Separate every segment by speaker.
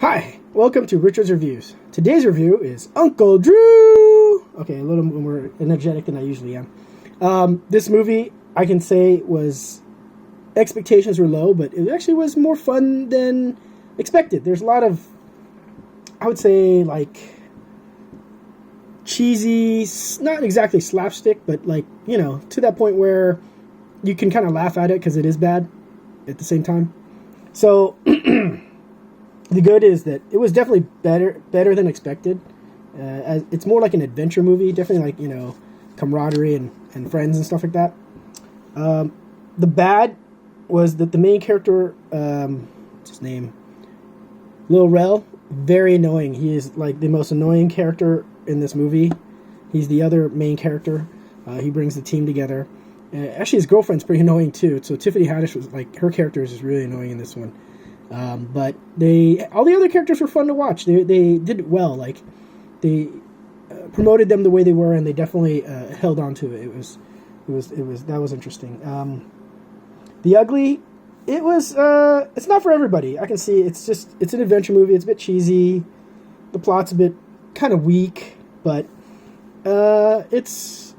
Speaker 1: Hi, welcome to Rutgers Reviews. Today's review is Uncle Drew. Okay, a little more energetic than I usually am. This movie, I can say, expectations were low, but it actually was more fun than expected. There's a lot of, I would say, like, cheesy, not exactly slapstick, but to that point where you can kind of laugh at it because it is bad at the same time. So the good is that it was definitely better than expected. It's more like an adventure movie, definitely like, camaraderie and friends and stuff like that. The bad was that the main character, what's his name? Lil Rel, very annoying. He is like the most annoying character in this movie. He's the other main character. He brings the team together. Actually, his girlfriend's pretty annoying too. So Tiffany Haddish was like, her character is just really annoying in this one. But all the other characters were fun to watch. They did it well. Like they promoted them the way they were, and they definitely held on to it. That was interesting. The Ugly, it's not for everybody. I can see it's an adventure movie. It's a bit cheesy. The plot's a bit kind of weak, but it's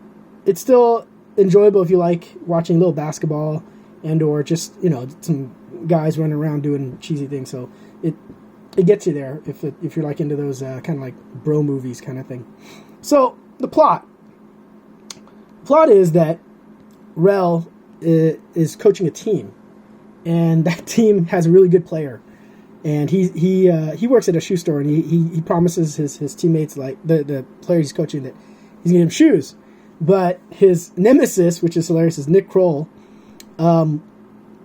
Speaker 1: still enjoyable if you like watching a little basketball or just some guys running around doing cheesy things. So it gets you there if you're like into those kind of like bro movies kind of thing. So the plot is that Rel is coaching a team, and that team has a really good player, and he works at a shoe store, and he promises his teammates, like the players he's coaching, that he's gonna give them shoes. But his nemesis, which is hilarious, is Nick Kroll,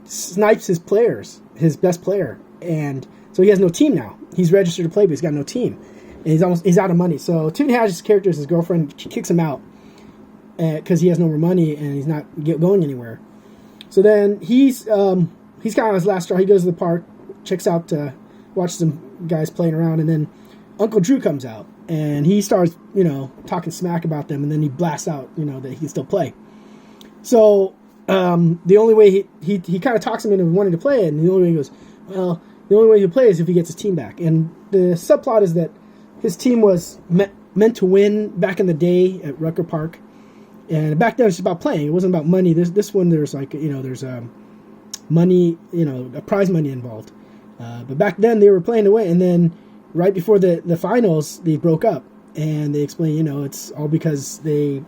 Speaker 1: snipes his best player, and so he has no team now. He's registered to play, but he's got no team, and he's out of money. So Tiffany Haddish's character, his girlfriend, kicks him out because he has no more money and he's not going anywhere. So then he's kind of his last straw. He goes to the park, checks out, watches some guys playing around, and then Uncle Drew comes out and he starts talking smack about them, and then he blasts out that he can still play. So the only way he kind of talks him into wanting to play it, and the only way he goes, well, the only way he play is if he gets his team back. And the subplot is that his team was meant to win back in the day at Rutgers Park, and back then it was about playing. It wasn't about money. This one there's there's money, a prize money involved. But back then they were playing to win, and then right before the finals they broke up, and they explain it's all because they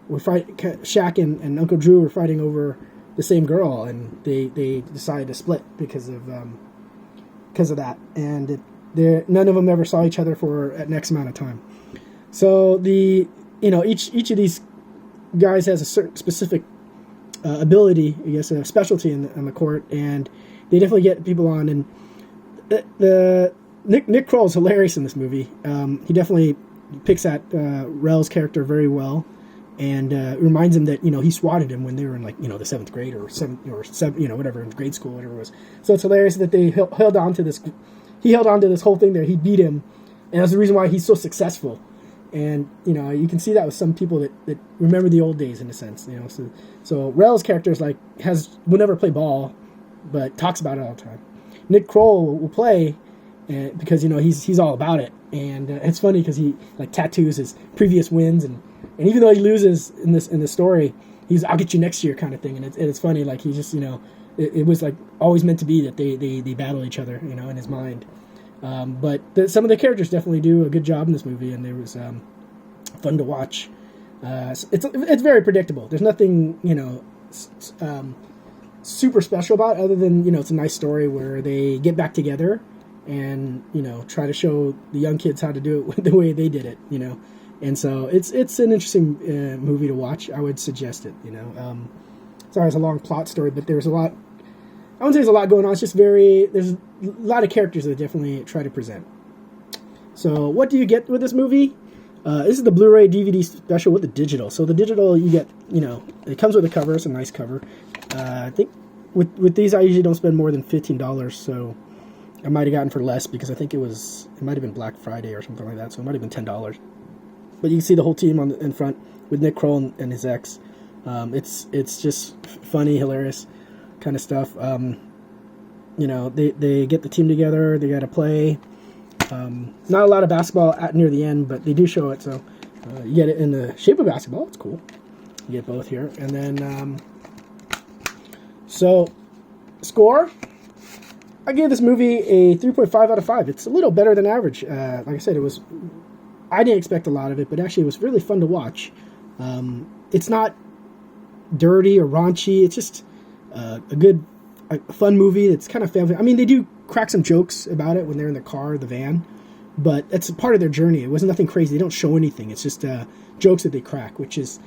Speaker 1: were Shaq and Uncle Drew were fighting over the same girl, and they decided to split because of that, and none of them ever saw each other for an X amount of time. So each of these guys has a certain specific ability, I guess, a specialty in the court, and they definitely get people on. And Nick Kroll is hilarious in this movie. He definitely picks at Rel's character very well, and reminds him that he swatted him when they were in the seventh grade or seven whatever, in grade school, whatever it was. So it's hilarious that they held on to this. He held on to this whole thing there. He beat him, and that's the reason why he's so successful. And you can see that with some people that remember the old days in a sense. So Rel's character is will never play ball, but talks about it all the time. Nick Kroll will play because he's all about it, and it's funny because he tattoos his previous wins, and even though he loses in the story, he's "I'll get you next year" kind of thing, and it's funny, like he just it was like always meant to be that they battle each other in his mind. But some of the characters definitely do a good job in this movie, and it was fun to watch. It's very predictable. There's nothing super special about it, other than it's a nice story where they get back together and try to show the young kids how to do it the way they did it. And so it's an interesting movie to watch. I would suggest it. Sorry, it's a long plot story, but there's a lot. I wouldn't say there's a lot going on. It's just there's a lot of characters that definitely try to present. So what do you get with this movie? This is the Blu-ray DVD special with the digital. So the digital, you get, it comes with a cover. It's a nice cover. I think with these, I usually don't spend more than $15. So I might have gotten for less because I think it might have been Black Friday or something like that. So it might have been $10. But you can see the whole team in front with Nick Kroll and his ex. It's just funny, hilarious kind of stuff. They get the team together. They got to play. Not a lot of basketball at near the end, but they do show it, so you get it in the shape of basketball. It's cool. You get both here. And then, so, score. I gave this movie a 3.5 out of 5. It's a little better than average. Like I said, I didn't expect a lot of it, but actually it was really fun to watch. It's not dirty or raunchy. It's just a fun movie. It's kind of family. I mean, they do crack some jokes about it when they're in the car or the van, but it's a part of their journey. It wasn't nothing crazy. They don't show anything. It's just jokes that they crack, which is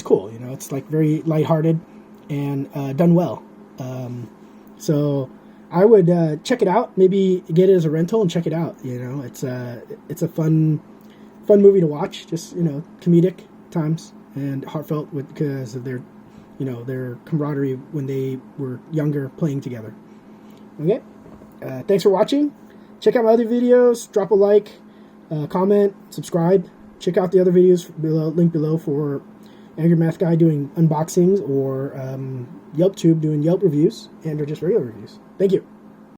Speaker 1: cool. You know, it's like very lighthearted and done well. So I would check it out. Maybe get it as a rental and check it out. You know, it's a fun movie to watch. Just, you know, comedic times and heartfelt because of their, you know, their camaraderie when they were younger playing together. Okay, thanks for watching. Check out my other videos. Drop a like, comment, subscribe. Check out the other videos below, link below, for Angry Math Guy doing unboxings, or YelpTube doing Yelp reviews, and or just regular reviews. Thank you.